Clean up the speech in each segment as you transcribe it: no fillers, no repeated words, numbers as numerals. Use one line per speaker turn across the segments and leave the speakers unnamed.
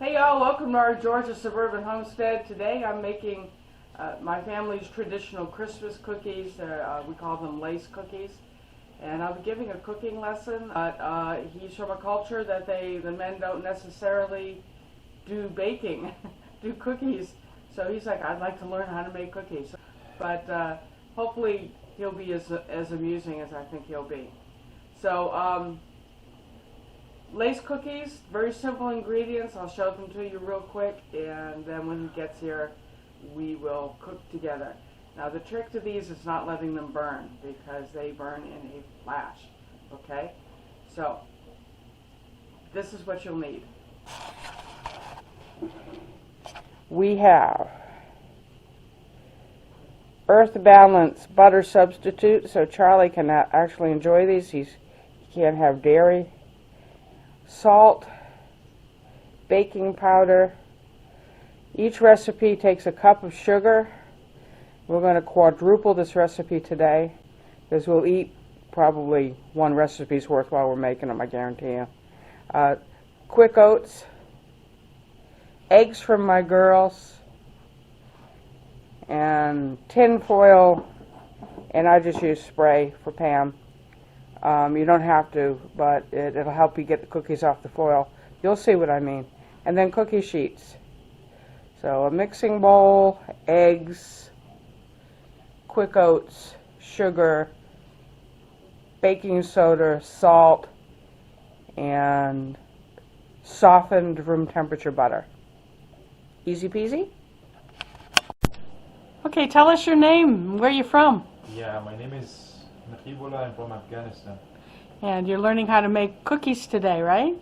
Hey y'all, welcome to our Georgia Suburban Homestead. Today I'm making my family's traditional Christmas cookies. We call them lace cookies. And I'll be giving a cooking lesson. He's from a culture that the men don't necessarily do baking, do cookies. So he's like, I'd like to learn how to make cookies. But hopefully he'll be as amusing as I think he'll be. So lace cookies, very simple ingredients. I'll show them to you real quick, and then when he gets here, we will cook together. Now the trick to these is not letting them burn, because they burn in a flash, okay? So, this is what you'll need. We have Earth Balance butter substitute, so Charlie can actually enjoy these. He can't have dairy. Salt, baking powder. Each recipe takes a cup of sugar. We're going to quadruple this recipe today, because we'll eat probably one recipe's worth while we're making them, I guarantee you. Quick oats, eggs from my girls, and tin foil, and I just use spray for Pam. You don't have to, but it'll help you get the cookies off the foil. You'll see what I mean. And then cookie sheets. So a mixing bowl, eggs, quick oats, sugar, baking soda, salt, and softened room temperature butter. Easy peasy? Okay, tell us your name. Where are you from?
Yeah, my name is I'm from Afghanistan.
And you're learning how to make cookies today, right?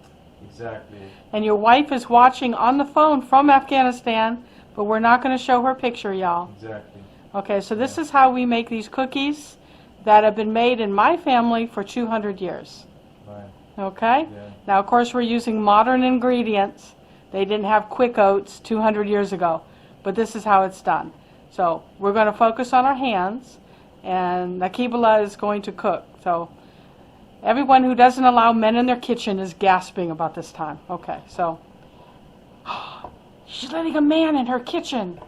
Exactly.
And your wife is watching on the phone from Afghanistan, but we're not going to show her picture, y'all.
Exactly.
Okay, so this is how we make these cookies that have been made in my family for 200 years.
Right.
Okay?
Yeah.
Now, of course, we're using modern ingredients. They didn't have quick oats 200 years ago, but this is how it's done. So we're going to focus on our hands, and Nakibullah is going to cook. So everyone who doesn't allow men in their kitchen is gasping about this time. Okay, so she's letting a man in her kitchen.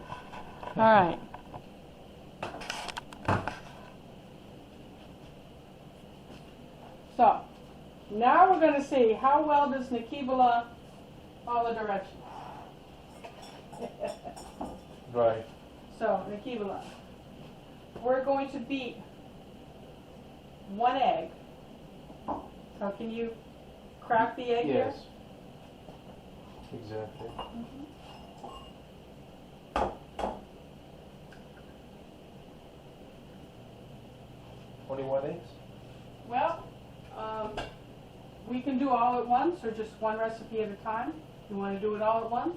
All right. So now we're going to see how well does Nakibullah follow directions.
Right.
So Nakibullah, we're going to beat one egg. So can you crack the egg here?
Yes. Exactly.
Mm-hmm.
21 eggs?
Well, we can do all at once or just one recipe at a time. You want to do it all at once?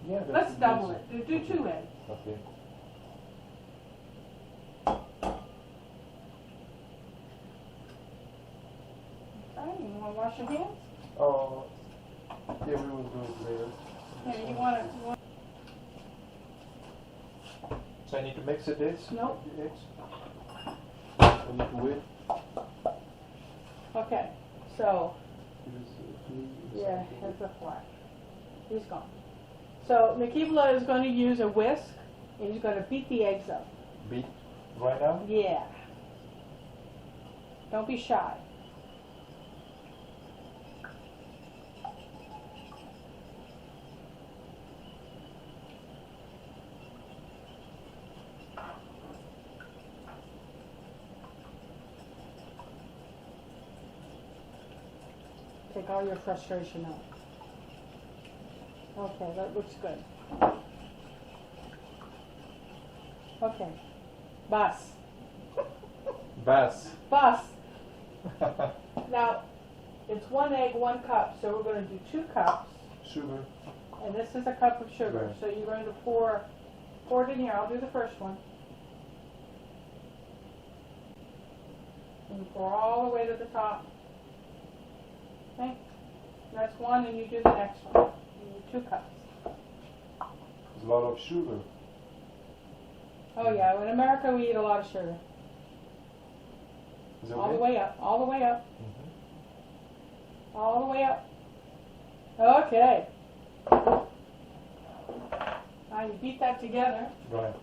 Yeah.
Let's double it. Do 2 eggs.
Okay.
Okay, you want to wash your hands?
Oh, yeah, we will do it later.
Yeah, you want to...
So I need to mix this?
Nope.
The eggs? I need to wait?
Okay, so... Yeah, that's a flat. He's gone. So Nakibullah is going to use a whisk, and he's going to beat the eggs up.
Beat right now?
Yeah. Don't be shy. Take all your frustration out. Okay, that looks good. Okay. Bus.
Bass.
Bus. Now, it's 1 egg, 1 cup, so we're going to do 2 cups.
Sugar.
And this is a cup of sugar.
Right.
So you're going to pour it in here. I'll do the first one. And you pour all the way to the top. Okay? That's 1, and you do the next one. You do 2 cups.
There's a lot of sugar.
Oh yeah, in America we eat a lot of sugar.
Is it
All
okay?
the way up, all the way up,
Mm-hmm.
all the way up. Okay.
Now you beat that together.
Right.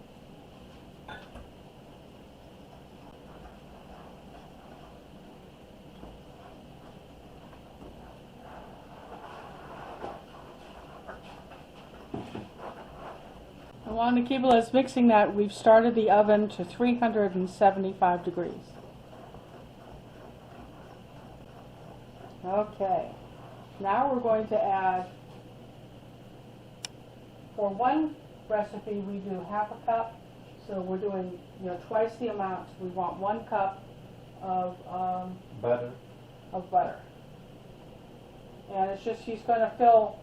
And while Nikibula is mixing that, we've started the oven to 375 degrees. Okay, now we're going to add, for one recipe we do half a cup, so we're doing twice the amount. We want 1 cup of
Butter.
butter. And it's just, he's going to fill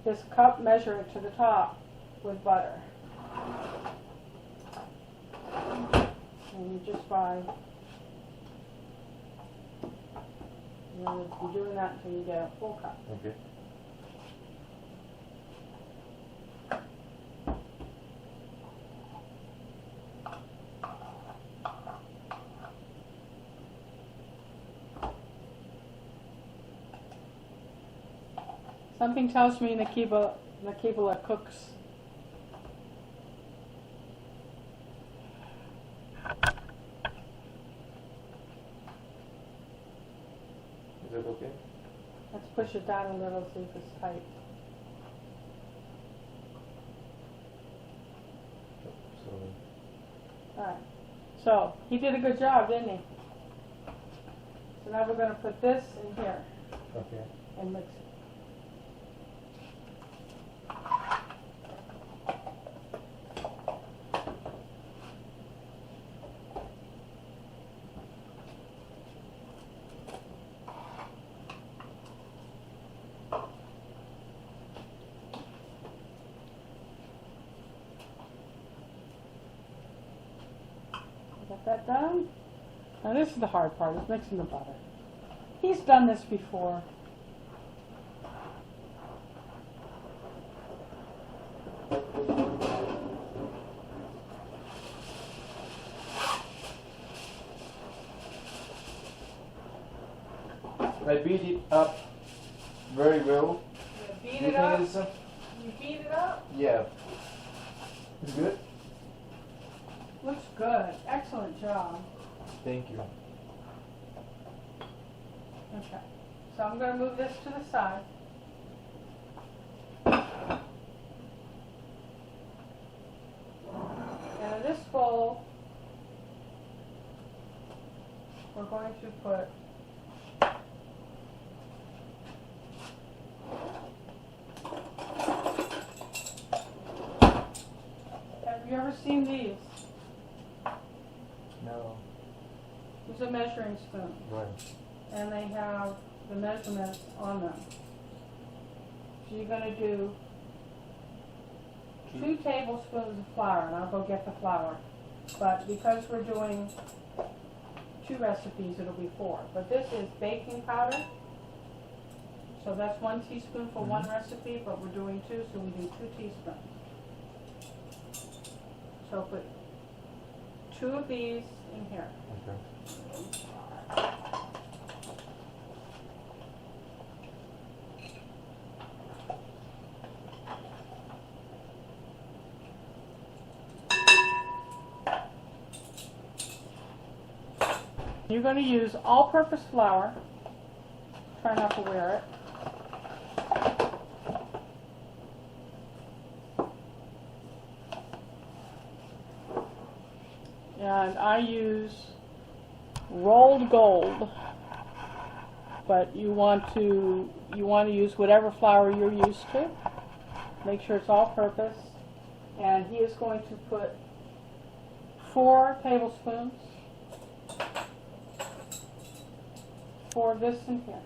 this cup, measure it to the top with butter. And you just you'll be doing that until you get a full cup.
Okay.
Something tells me Nikibula cooks.
Is it okay?
Let's push it down a little, see if it's tight.
So,
Alright, so he did a good job, didn't he? So now we're going to put this in here
okay.
and mix it. Got that done? Now this is the hard part, is mixing the butter. He's done this before.
I beat it up very well.
You beat
You
it up.
think it's,
You beat it up.
yeah. It's good?
Looks good. Excellent job.
Thank you.
Okay. So I'm going to move this to the side. And in this bowl, we're going to put Have you ever seen these?
No.
These are measuring spoons,
Right.
and they have the measurements on them. So you're going to do 2 tablespoons of flour, and I'll go get the flour. But because we're doing 2 recipes, it'll be 4. But this is baking powder. So that's 1 teaspoon for 1 recipe, but we're doing 2, so we do 2 teaspoons. So put 2 of these in here.
Okay.
You're going to use all-purpose flour. Try not to wear it. And I use rolled gold, but you want to use whatever flour you're used to. Make sure it's all-purpose. And he is going to put 4 tablespoons. 4 of this in here.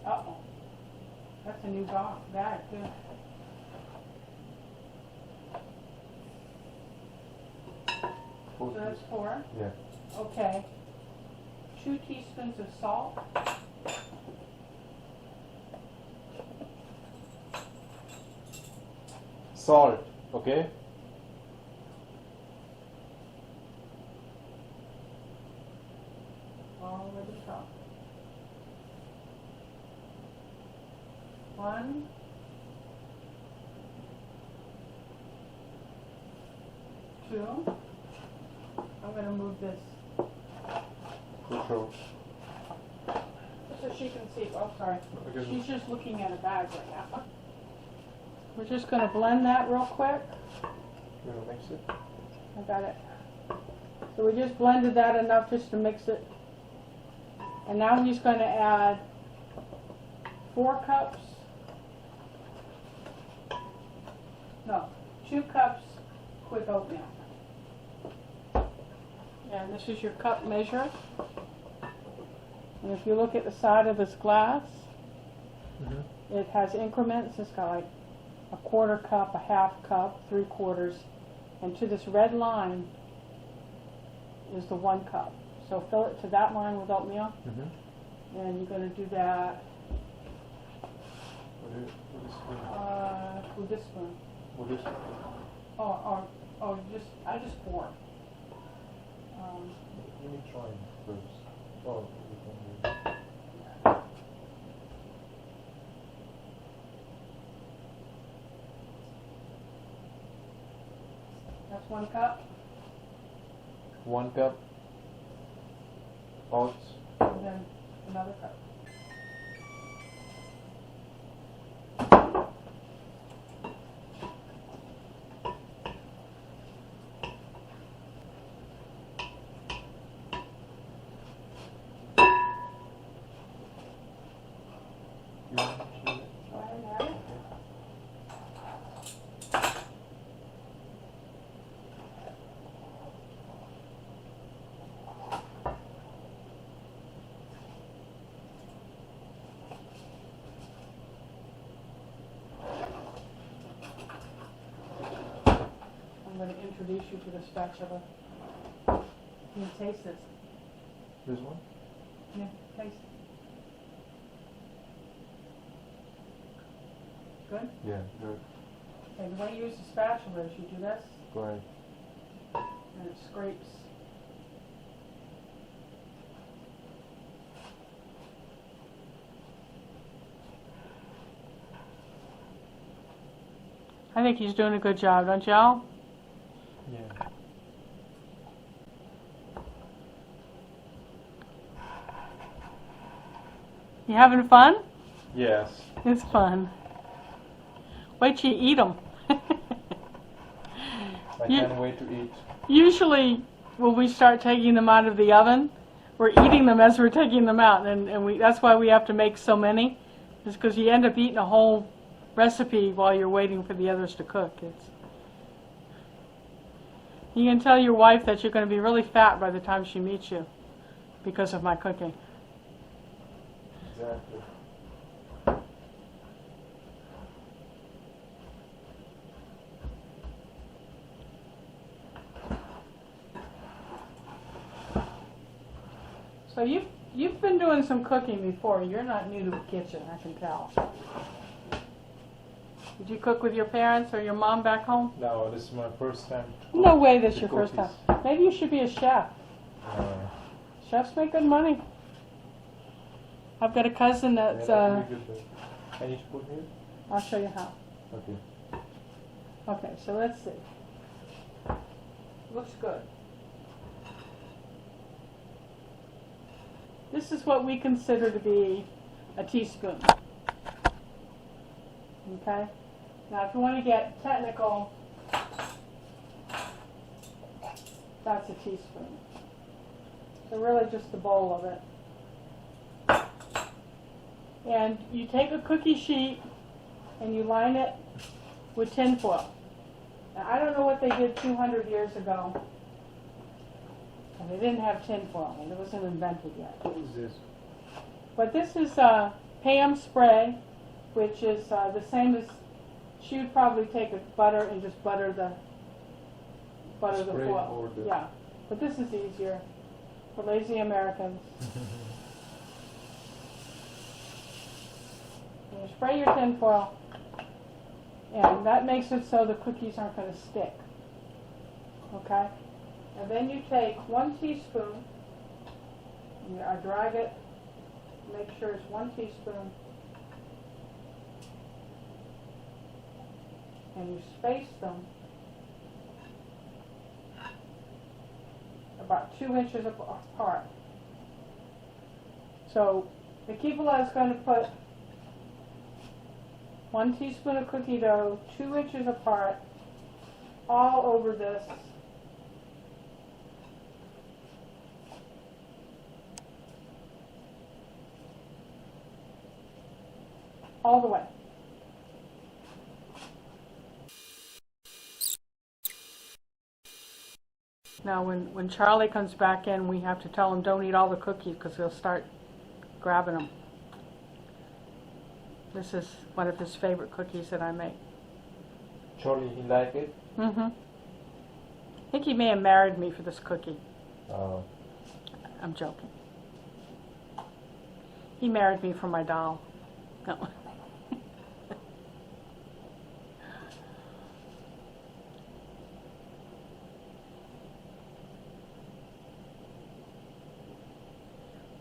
Uh-oh. That's a new bag, too. So that's 4.
Yeah.
Okay. 2 teaspoons of salt.
Salt, okay?
All over the top. 1. 2. I'm going to move this
For sure.
so she can see. Oh, sorry.
Okay.
She's just looking at a bag right now. We're just going to blend that real quick.
You wanna mix it?
I got it. So we just blended that enough just to mix it. And now I'm just going to add 4 cups. No, 2 cups quick oatmeal. And this is your cup measure. And if you look at the side of this glass, it has increments. It's got like a 1/4 cup, a 1/2 cup, 3/4, and to this red line is the 1 cup. So fill it to that line with oatmeal, and you're going to do that with this spoon.
With this?
I just pour.
Let me try it first. Oh, we can do it.
That's 1 cup,
1 cup oats.
and then another cup.
You want to see it?
Go ahead and add it. I'm going to introduce you to the spatula. You can taste this.
This one?
Yeah, taste it. Good?
Yeah, good.
Okay, the way you use the spatula is you do this,
Go ahead.
and it scrapes. I think he's doing a good job, don't y'all?
Yeah.
You having fun?
Yes.
It's fun. Wait till you eat them.
I can't wait to eat.
Usually, when we start taking them out of the oven, we're eating them as we're taking them out, and that's why we have to make so many, is because you end up eating a whole recipe while you're waiting for the others to cook. You can tell your wife that you're going to be really fat by the time she meets you because of my cooking.
Exactly.
So you've been doing some cooking before. You're not new to the kitchen, I can tell. Did you cook with your parents or your mom back home?
No, this is my first time.
No way this
The
your first time.
cookies.
Maybe you should be a chef. Chefs make good money. I've got a cousin that's,
really good. Can you put here?
I'll show you how.
Okay.
Okay, so let's see. Looks good. This is what we consider to be a teaspoon. Okay? Now if you want to get technical, that's a teaspoon. So really just the bowl of it. And you take a cookie sheet and you line it with tin foil. Now I don't know what they did 200 years ago. And they didn't have tin foil, and it wasn't invented yet.
What is this?
But this is Pam spray, which is the same as, she would probably take a butter and just butter the
Spray
foil.
or the-
Yeah. but this is easier for lazy Americans. You spray your tin foil, and that makes it so the cookies aren't going to stick. Okay? And then you take 1 teaspoon, I drag it, make sure it's 1 teaspoon, and you space them about 2 inches apart. So the Kibula is going to put 1 teaspoon of cookie dough 2 inches apart all over this. All the way. Now when Charlie comes back in, we have to tell him don't eat all the cookies because he'll start grabbing them. This is one of his favorite cookies that I make.
Charlie, he like it?
Mm-hmm. I think he may have married me for this cookie.
Oh.
I'm joking. He married me for my doll. No.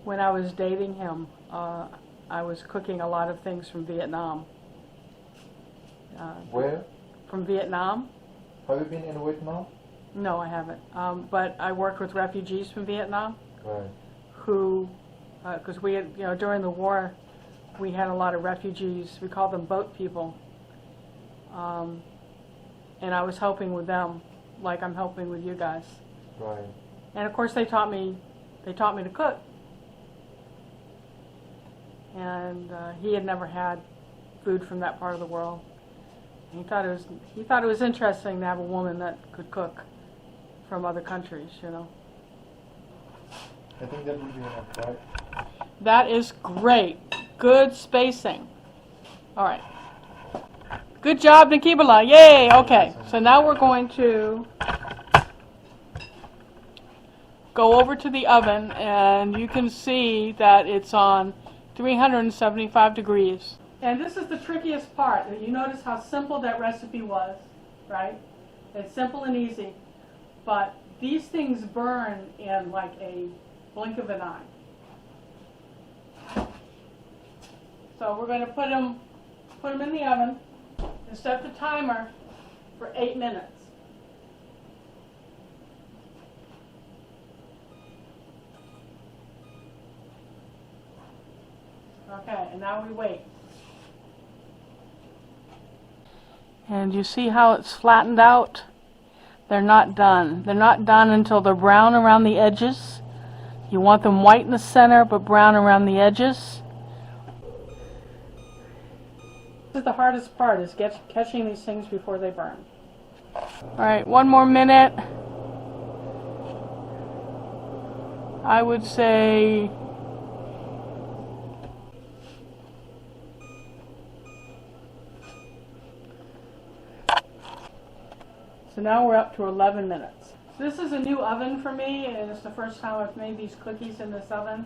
When I was dating him, I was cooking a lot of things from Vietnam.
Where?
From Vietnam?
Have you been in Vietnam?
No, I haven't. But I worked with refugees from Vietnam,
Right.
who, because we had, during the war, we had a lot of refugees. We called them boat people. And I was helping with them, like I'm helping with you guys.
Right.
And of course, they taught me to cook. And he had never had food from that part of the world. And he thought it was interesting to have a woman that could cook from other countries,
I think that will be enough, right?
That is great. Good spacing. All right. Good job, Nikibala. Yay. Okay. So now we're going to go over to the oven, and you can see that it's on 375 degrees. And this is the trickiest part. You notice how simple that recipe was, right? It's simple and easy, but these things burn in like a blink of an eye. So we're going to put them in the oven and set the timer for 8 minutes. Okay, and now we wait. And you see how it's flattened out? They're not done. They're not done until they're brown around the edges. You want them white in the center, but brown around the edges. This is the hardest part, is catching these things before they burn. All right, 1 more minute. I would say so now we're up to 11 minutes. This is a new oven for me, and it's the first time I've made these cookies in this oven.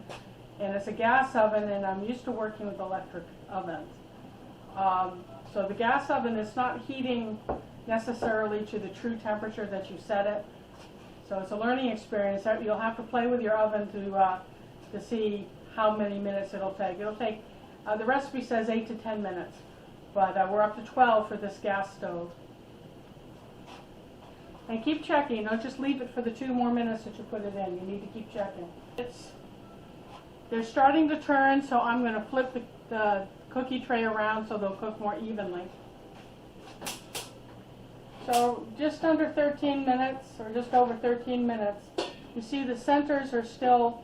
And it's a gas oven, and I'm used to working with electric ovens. So the gas oven is not heating necessarily to the true temperature that you set it. So it's a learning experience. You'll have to play with your oven to see how many minutes it'll take. It'll take, the recipe says 8 to 10 minutes, but we're up to 12 for this gas stove. And keep checking. Don't just leave it for the 2 more minutes that you put it in. You need to keep checking. They're starting to turn, so I'm going to flip the cookie tray around so they'll cook more evenly. So just under 13 minutes, or just over 13 minutes, you see the centers are still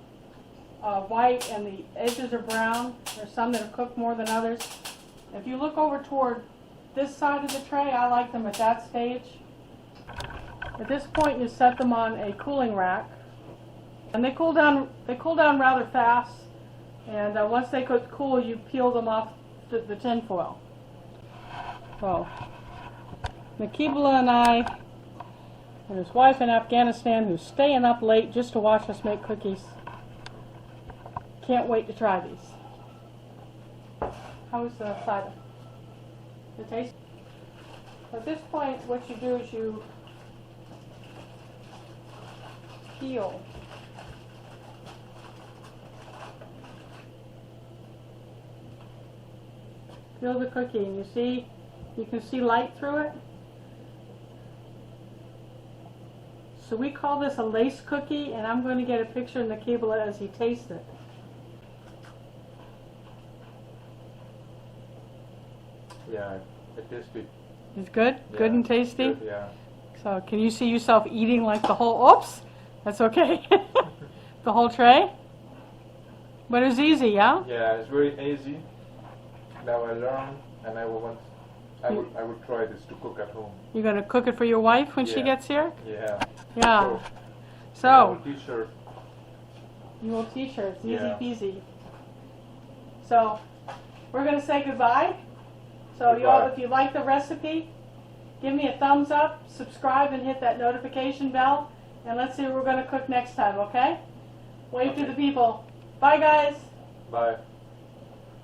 white and the edges are brown. There's some that have cooked more than others. If you look over toward this side of the tray, I like them at that stage. At this point, you set them on a cooling rack, and they cool down rather fast. And once they cool, you peel them off the tin foil. So Nikibala and I and his wife in Afghanistan who's staying up late just to watch us make cookies. Can't wait to try these. How's the cider? The taste? At this point, what you do is you peel. Peel the cookie, and you can see light through it. So we call this a lace cookie, and I'm going to get a picture in the cable as he tastes it.
Yeah, it tastes good.
It's good?
Yeah,
Good and tasty?
Good, yeah.
So can you see yourself eating like the whole, oops, that's okay. The whole tray? But it was easy, yeah?
Yeah, it's very easy. Now I learn, and I will try this to cook at home.
You're going to cook it for your wife when she
Yeah.
gets here?
Yeah.
Yeah.
I
So,
will teach her.
you will t-shirts, easy
Yeah.
peasy. So, we're going to say goodbye. So y'all,
Goodbye.
if you like the recipe, give me a thumbs up, subscribe, and hit that notification bell. And let's see what we're going to cook next time, okay? Wave to
Okay.
the people. Bye, guys.
Bye.